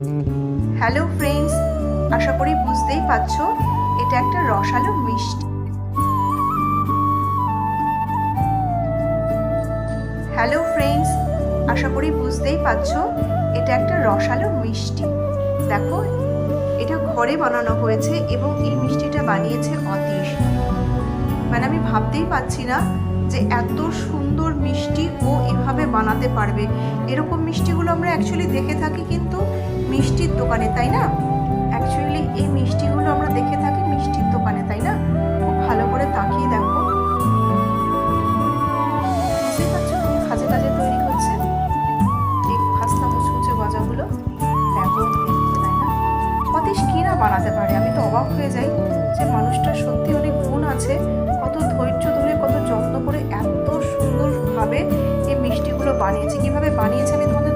Hello friends, আশা করি বুঝতেই পারছো এটা একটা রসালো মিষ্টি। হ্যালো ফ্রেন্ডস, আশা করি বুঝতেই পারছো এটা একটা রসালো মিষ্টি। দেখো, এটা ঘরে বানানো হয়েছে এবং এই মিষ্টিটা বানিয়েছে অতীশ। মানে আমি ভাবতেই পারছি না যে এত সুন্দর মিষ্টি ও এভাবে বানাতে পারবে। এরকম মিষ্টিগুলো আমরা অ্যাকচুয়ালি দেখে থাকি কিন্তু মিষ্টির দোকানে, তাই না? অ্যাকচুয়ালি এই মিষ্টিগুলো আমরা দেখে থাকি মিষ্টির দোকানে, তাই না? খুব ভালো করে তাকিয়ে দেখো, বুঝতেই পারছো কাজে কাজে তৈরি হচ্ছে এই খাস্তা মুচমুচে গজাগুলো। দেখো দেখতে, তাই না? অতীশ কি না বানাতে পারে, আমি তো অবাক হয়ে যাই যে মানুষটার সত্যি অনেক গুণ আছে। কত ধৈর্য ধরে, কত যত্ন করে এত সুন্দরভাবে এই মিষ্টিগুলো বানিয়েছে। কিভাবে বানিয়েছে আমি তোমাদের